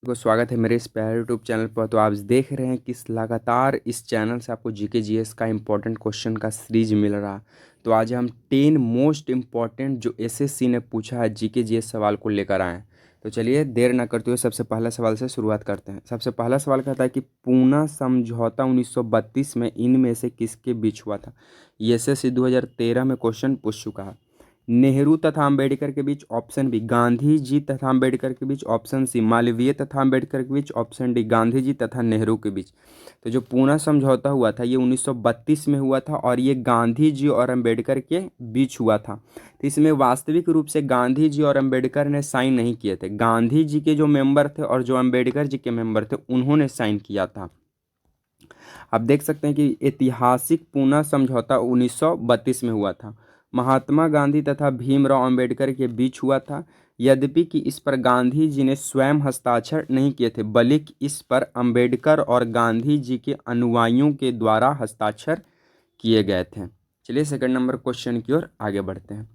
को स्वागत है मेरे इस प्यारे यूट्यूब चैनल पर। तो आप देख रहे हैं कि लगातार इस चैनल से आपको जीके जीएस का इंपॉर्टेंट क्वेश्चन का सीरीज मिल रहा। तो आज हम 10 मोस्ट इम्पॉर्टेंट जो एसएससी ने पूछा है जीके जीएस सवाल को लेकर आए हैं। तो चलिए देर ना करते हुए सबसे पहला सवाल से शुरुआत करते हैं। सबसे पहला सवाल कहता है कि पूना समझौता 1932 में इनमें से किसके बीच हुआ था। ये एसएससी 2013 में क्वेश्चन पूछ चुका है। नेहरू तथा अंबेडकर के बीच, ऑप्शन बी गांधी जी तथा अंबेडकर के बीच, ऑप्शन सी मालवीय तथा अंबेडकर के बीच, ऑप्शन डी गांधी जी तथा नेहरू के बीच। तो जो पूना समझौता हुआ था ये 1932 में हुआ था और ये गांधी जी और अंबेडकर के बीच हुआ था। तो इसमें वास्तविक रूप से गांधी जी और अंबेडकर ने साइन नहीं किए थे। गांधी जी के जो मेंबर थे और जो अंबेडकर जी के मेंबर थे उन्होंने साइन किया था। आप देख सकते हैं कि ऐतिहासिक पूना समझौता 1932 में हुआ था। महात्मा गांधी तथा भीमराव अंबेडकर के बीच हुआ था। यद्यपि कि इस पर गांधी जी ने स्वयं हस्ताक्षर नहीं किए थे, बल्कि इस पर अंबेडकर और गांधी जी के अनुयायियों के द्वारा हस्ताक्षर किए गए थे। चलिए सेकंड नंबर क्वेश्चन की ओर आगे बढ़ते हैं।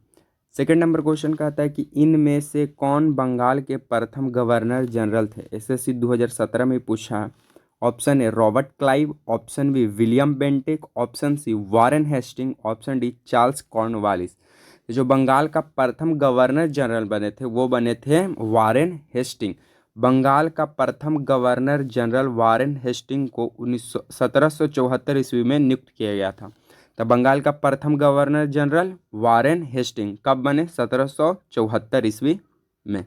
सेकंड नंबर क्वेश्चन कहता है कि इनमें से कौन बंगाल के प्रथम गवर्नर जनरल थे। एसएससी 2017 में पूछा है। Option A Robert Clive, option B William Bentinck, option C Warren Hasting, option D Charles Cornwallis. जो बंगाल का प्रथम गवर्नर जनरल बने थे वो बने थे वारेन हेस्टिंग। बंगाल का प्रथम गवर्नर जनरल वारेन हेस्टिंग को 1774 ईस्वी में नियुक्त किया गया था। तो बंगाल का प्रथम गवर्नर जनरल वारेन हेस्टिंग कब बने? 1774 ईस्वी में।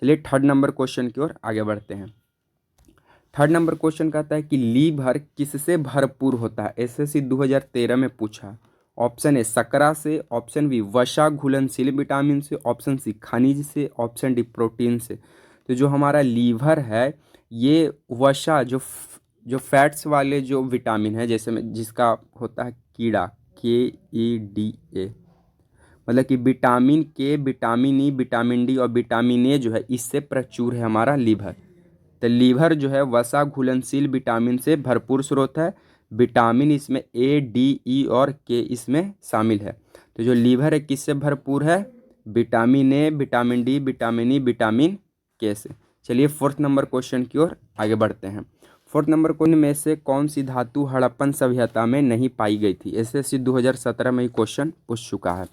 चलिए थर्ड नंबर क्वेश्चन की ओर आगे बढ़ते हैं। थर्ड नंबर क्वेश्चन कहता है कि लीवर किससे भरपूर होता है। एसएससी 2013 में पूछा। ऑप्शन ए शकरा से, ऑप्शन बी वसा घुलनशील विटामिन से, ऑप्शन सी खनिज से, ऑप्शन डी प्रोटीन से। तो जो हमारा लीवर है ये वसा जो फैट्स वाले जो विटामिन है, जैसे में जिसका होता है कीड़ा KEDA, मतलब कि विटामिन के, विटामिन ई, विटामिन डी और विटामिन ए जो है इससे प्रचुर है हमारा लीवर। तो लीवर जो है वसा घुलनशील विटामिन से भरपूर स्रोत है। विटामिन इसमें A, D, E और K इसमें शामिल है। तो जो लीवर है किससे भरपूर है? Vitamin A, vitamin D, vitamin E, vitamin के से। चलिए फोर्थ नंबर क्वेश्चन की ओर आगे बढ़ते हैं। फोर्थ नंबर क्वेश्चन में से कौन सी धातु हड़प्पन सभ्यता में नहीं पाई गई थी। एसएससी 2017 में ही क्वेश्चन पूछ चुका है।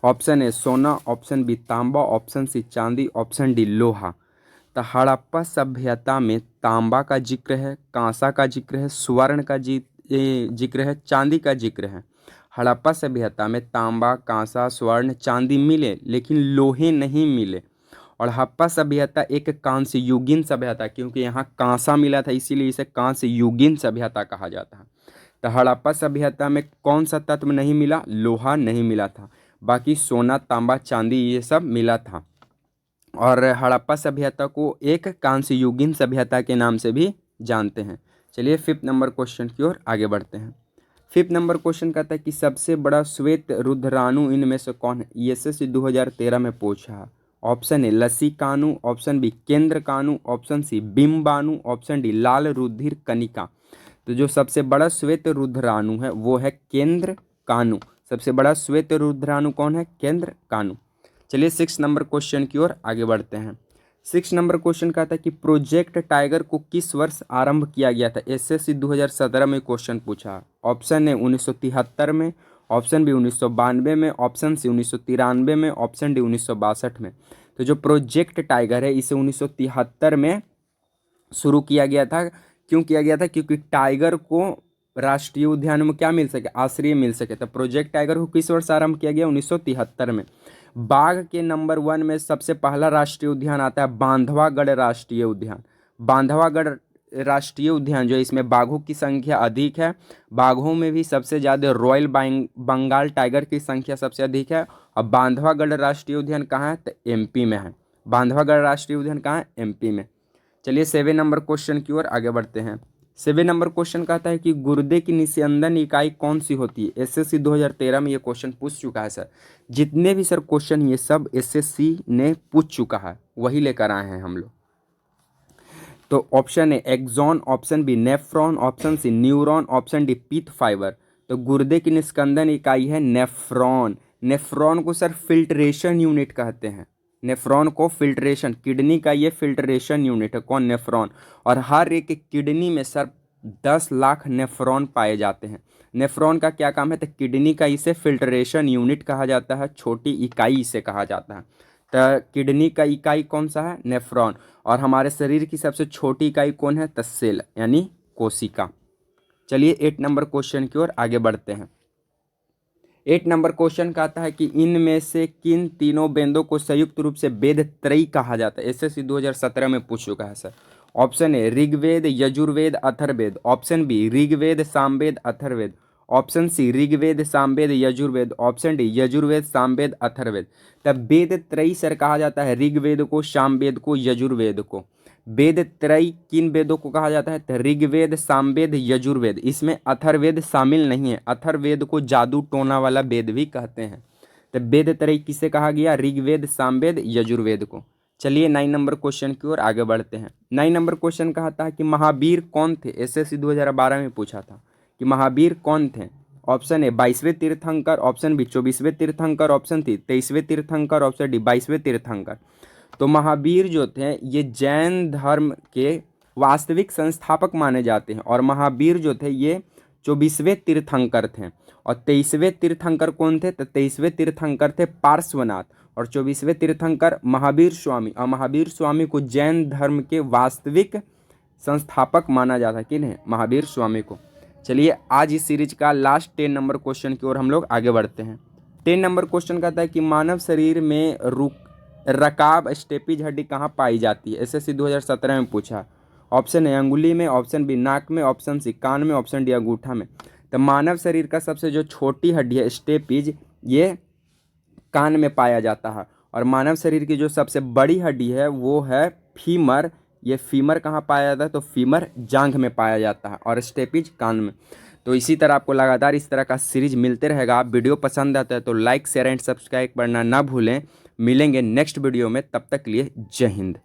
ऑप्शन ए सोना, ऑप्शन बी तांबा, ऑप्शन सी चांदी, ऑप्शन डी लोहा। तो हड़प्पा सभ्यता में तांबा का जिक्र है, कांसा का जिक्र है, स्वर्ण का जिक्र है, चांदी का जिक्र है। हड़प्पा सभ्यता में तांबा, कांसा, स्वर्ण, चांदी मिले लेकिन लोहे नहीं मिले। और हड़प्पा सभ्यता एक कांस्य युगीन सभ्यता, क्योंकि यहाँ कांसा मिला था इसीलिए इसे कांस्य युगीन सभ्यता कहा जाता है। तो हड़प्पा सभ्यता में कौन सा तत्व नहीं मिला? लोहा नहीं मिला था। बाकी सोना, तांबा, चांदी ये सब मिला था। और हड़प्पा सभ्यता को एक कांस्य युगीन सभ्यता के नाम से भी जानते हैं। चलिए फिफ्थ नंबर क्वेश्चन की ओर आगे बढ़ते हैं। फिफ्थ नंबर क्वेश्चन कहता है कि सबसे बड़ा श्वेत रुद्राणु इनमें से कौन है। एसएससी 2013 में पूछा है। ऑप्शन ए लसीकाणु, ऑप्शन बी केंद्र काणु, ऑप्शन सी बिम्बाणु, ऑप्शन डी लाल रुधिर कनिका। तो जो सबसे बड़ा श्वेत रुद्राणु है वो है केंद्र काणु। सबसे बड़ा श्वेत रुद्राणु कौन है? केंद्र काणु। चलिए सिक्स नंबर क्वेश्चन की ओर आगे बढ़ते हैं। सिक्स नंबर क्वेश्चन कहता है कि प्रोजेक्ट टाइगर को किस वर्ष आरंभ किया गया था। एसएससी 2017 में क्वेश्चन पूछा। ऑप्शन ए 1973 में, ऑप्शन बी 1992 में, ऑप्शन सी 1993 में, ऑप्शन डी 1962 में। तो जो प्रोजेक्ट टाइगर है इसे 1973 में शुरू किया गया था। क्यों किया गया था? क्योंकि टाइगर को राष्ट्रीय उद्यान में क्या मिल सके? आश्रय मिल सके। तो प्रोजेक्ट टाइगर को किस वर्ष आरंभ किया गया? 1973 में। बाघ के नंबर 1 में सबसे पहला राष्ट्रीय उद्यान आता है बांधवागढ़ राष्ट्रीय उद्यान। बांधवागढ़ राष्ट्रीय उद्यान जो है इसमें बाघों की संख्या अधिक है। बाघों में भी सबसे ज़्यादा रॉयल बंगाल टाइगर की संख्या सबसे अधिक है। और बांधवागढ़ राष्ट्रीय उद्यान कहाँ है? तो एमपी में है। बांधवागढ़ राष्ट्रीय उद्यान कहाँ है? एमपी में। चलिए 7 नंबर क्वेश्चन की ओर आगे बढ़ते हैं। 7 नंबर क्वेश्चन कहता है कि गुर्दे की निस्यंदन इकाई कौन सी होती है। एसएससी 2013 में ये क्वेश्चन पूछ चुका है सर। जितने भी सर क्वेश्चन ये सब एसएससी ने पूछ चुका है वही लेकर आए हैं हम लोग। तो option A axon, option B nephron, option C neuron, option D pith fibre. तो गुर्दे की निस्कंदन इकाई है नेफ्रॉन। नेफ्रॉन को सर फिल्ट्रेशन यूनिट कहते हैं। नेफ्रॉन को फिल्ट्रेशन, किडनी का ये फिल्ट्रेशन यूनिट है कौन, नेफ्रॉन। और हर एक किडनी में सर 10 लाख नेफ्रॉन पाए जाते हैं। नेफ्रॉन का क्या काम है, तो किडनी का इसे फिल्ट्रेशन यूनिट कहा जाता है, छोटी इकाई इसे कहा जाता है। तो किडनी का इकाई कौन सा है, नेफ्रॉन। और हमारे शरीर की सबसे छोटी इकाई कौन है, तो सेल यानी कोशिका। चलिए 8 नंबर क्वेश्चन की ओर आगे बढ़ते हैं। 8 नंबर क्वेश्चन का आता है कि इनमें से किन तीनों वेदों को संयुक्त रूप से वेद त्रयी कहा जाता है। एसएससी 2017 में पूछ चुका है sir. Option A Rigveda, Yajurveda, Atharvaveda. Option B Rigveda, Samaveda, Atharvaveda. Option C Rigveda, Samaveda, Yajurveda. Option D Yajurveda, Samaveda, Atharvaveda. तब वेद त्रयी सर कहा जाता है ऋग्वेद को, सामवेद को, यजुर्वेद को। वेद त्रयी किन वेदों को कहा जाता है, तो ऋग्वेद, सामवेद, यजुर्वेद। इसमें अथर्ववेद शामिल नहीं है, अथर्ववेद को जादू टोना वाला वेद भी कहते हैं। तो वेद त्रयी किसे कहा गया, ऋग्वेद, सामवेद, यजुर्वेद को। चलिए 9 नंबर क्वेश्चन की ओर आगे बढ़ते हैं। 9 नंबर क्वेश्चन कहता है कि महावीर कौन थे। एसएससी 2012 में पूछा था कि महावीर कौन थे। ऑप्शन ए 22वें तीर्थंकर, ऑप्शन बी 24वें तीर्थंकर, ऑप्शन सी 23वें तीर्थंकर, ऑप्शन डी 22वें तीर्थंकर। तो महावीर जो थे ये जैन धर्म के वास्तविक संस्थापक माने जाते हैं। और महावीर जो थे ये 24वें तीर्थंकर थे। और 23वें तीर्थंकर कौन थे, तो 23वें तीर्थंकर थे पार्श्वनाथ। और 24वें तीर्थंकर महावीर स्वामी। और महावीर स्वामी को जैन धर्म के वास्तविक संस्थापक माना जाता है, किन्हें, महावीर स्वामी को। चलिए आज इस सीरीज का लास्ट 10 नंबर क्वेश्चन की ओर हम लोग आगे बढ़ते हैं। 10 नंबर क्वेश्चन कहता है कि मानव शरीर में रकाब स्टेपीज हड्डी कहाँ पाई जाती है। एसएससी 2017 में पूछा। ऑप्शन ए अंगुली में, ऑप्शन बी नाक में, ऑप्शन सी कान में, ऑप्शन डी अंगूठा में। तो मानव शरीर का सबसे जो छोटी हड्डी है स्टेपीज, ये कान में पाया जाता है। और मानव शरीर की जो सबसे बड़ी हड्डी है वो है फीमर। ये फीमर कहाँ पाया जाता है, तो फीमर जांघ में पाया जाता है और स्टेपीज कान में। तो इसी तरह आपको लगातार इस तरह का सीरीज मिलते रहेगा। आप वीडियो पसंद आता है तो लाइक, शेयर एंड सब्सक्राइब करना ना भूलें। मिलेंगे नेक्स्ट वीडियो में, तब तक के लिए जय हिंद।